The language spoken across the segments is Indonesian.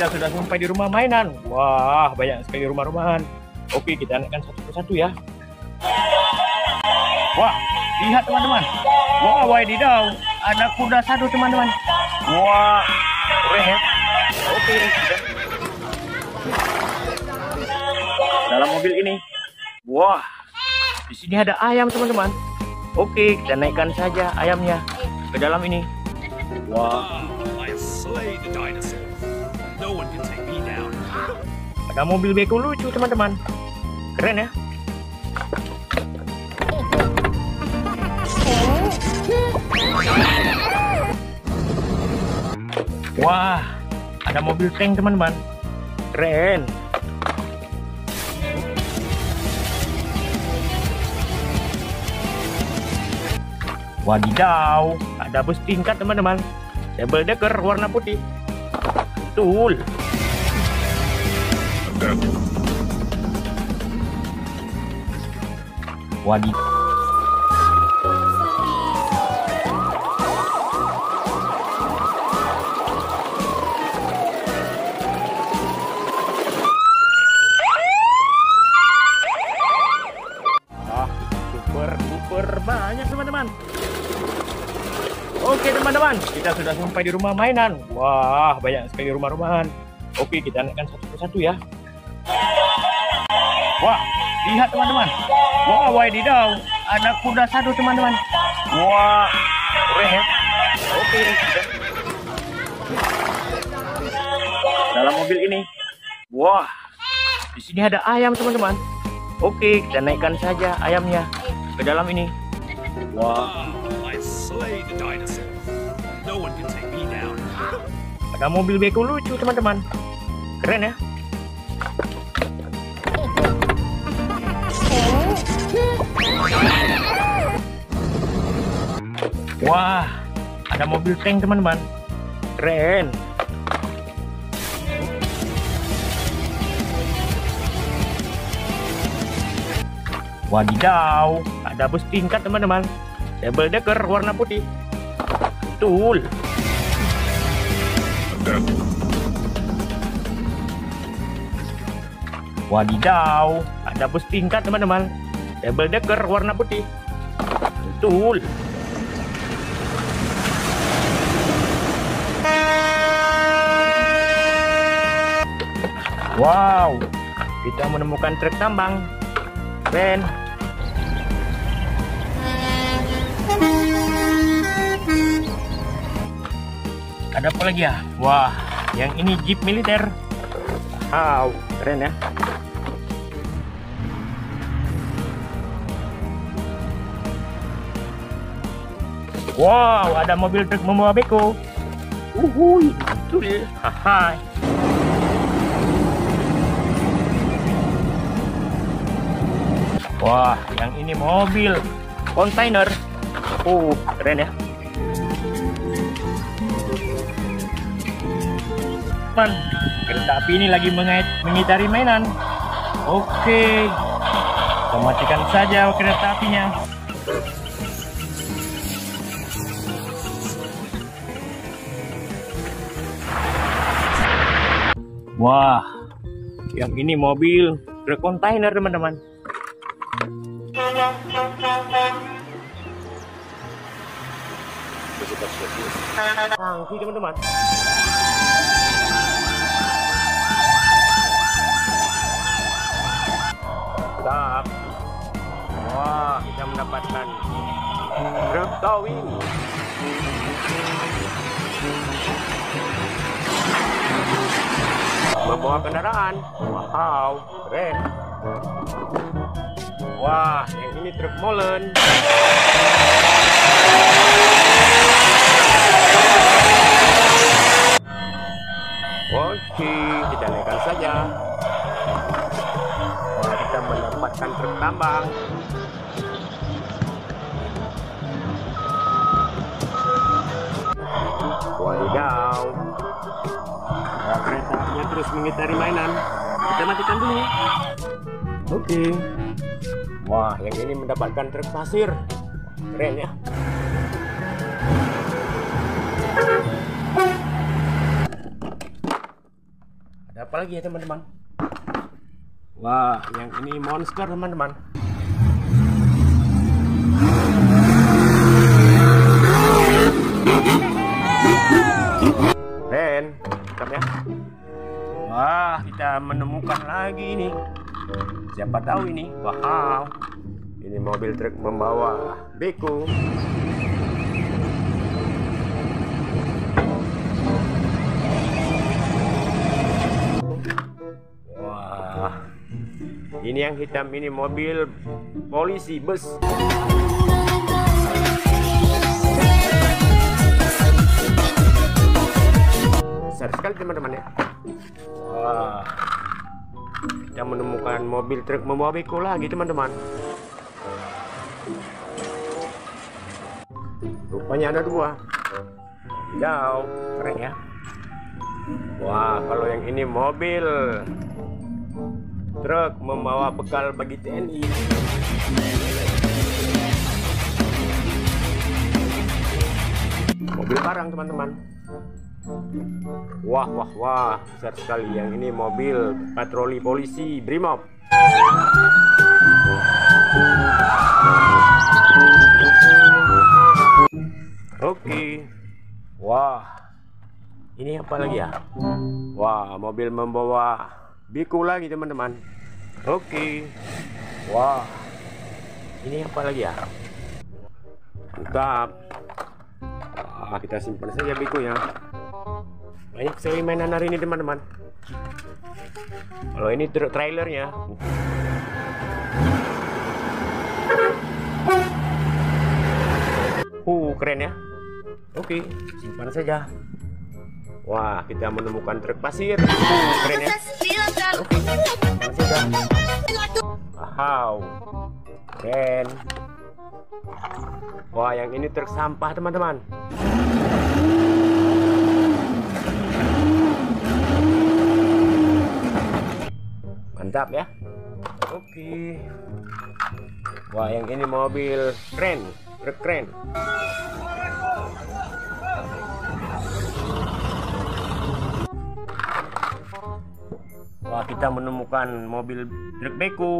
kita sudah sampai di rumah mainan. Wah, banyak sekali rumah-rumahan. Oke, kita naikkan satu persatu ya. Wah, lihat teman-teman. Wah, wadidaw, ada kuda satu teman-teman. Wah, keren ya. Oke, dalam mobil ini. Wah, di sini ada ayam teman-teman. Oke, kita naikkan saja ayamnya ke dalam ini. Wah, ada mobil beko lucu teman-teman. Keren ya. Wah, ada mobil tank teman-teman. Keren. Wadidaw, ada bus tingkat teman-teman. Double decker warna putih. Betul. Wadidaw. Super banyak teman-teman. Oke teman-teman, kita sudah sampai di rumah mainan. Wah, banyak sekali rumah-rumahan. Oke, kita naikkan satu persatu ya. Wah, lihat teman-teman. Wah, wadidaw, ada kuda satu teman-teman. Wah, keren ya. Oke, dalam mobil ini. Wah, di sini ada ayam teman-teman. Oke, kita naikkan saja ayamnya ke dalam ini. Wah, ada mobil beko lucu teman-teman. Keren ya. Wah, ada mobil tank teman-teman. Keren. Wadidaw, ada bus tingkat teman-teman. Double decker warna putih. Betul. Wadidaw, ada bus tingkat teman-teman. Double decker warna putih. Betul. Wow, kita menemukan truk tambang. Keren. Ada apa lagi ya? Wah, yang ini jeep militer. Wow, keren ya. Wow, ada mobil truk membawa beko. Uhuy, betul. Haha. Wah, yang ini mobil kontainer. Keren ya. Teman, kereta api ini lagi mengitari mainan. Oke, kita matikan saja kereta apinya. Wah, yang ini mobil truk kontainer teman-teman. Tangki teman-teman. Stop. Wah, kita mendapatkan truk towing. Membawa kendaraan. Wow, keren. Wah, yang ini truk molen. Oke, kita naikkan saja. Wah, kita mendapatkan truk tambang. Wadidaw. Nah, kereta apinya terus mengitari mainan. Kita matikan dulu. Oke. Wah, yang ini mendapatkan truk pasir. Keren ya. apa lagi ya teman-teman? Wah, yang ini monster teman-teman. Keren, mantap ya. Wah, kita menemukan lagi ini. Siapa tahu ini? Wow, ini mobil truk membawa beko. Wah, ini yang hitam ini mobil polisi bus. Besar sekali teman-teman ya. Wah, kita menemukan mobil truk membawa beko lagi teman-teman. Rupanya ada dua. Jauh, keren ya. Wah, kalau yang ini mobil truk membawa bekal bagi TNI. Mobil barang teman-teman. Wah, wah, wah, besar sekali. Yang ini mobil patroli polisi Brimob. Oke. Wah, ini apa lagi ya? Wah, mobil membawa beko lagi teman-teman. Oke. Wah, ini apa lagi ya? Mantap. Wah, kita simpan saja bekonya. Banyak sekali mainan hari ini teman-teman. Kalau ini truk trailernya. Keren ya. Oke, simpan saja. Wah, kita menemukan truk pasir. Keren ya. Oke, simpan saja. Wow, keren. Wah, yang ini truk sampah teman-teman. Mantap ya. Oke. Wah, yang ini mobil keren, truk keren. Wah, kita menemukan mobil truk beko.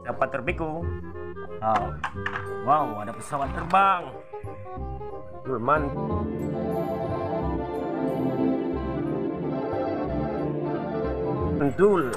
Dapat terbeko. Wow, ada pesawat terbang. Tulman. Betul.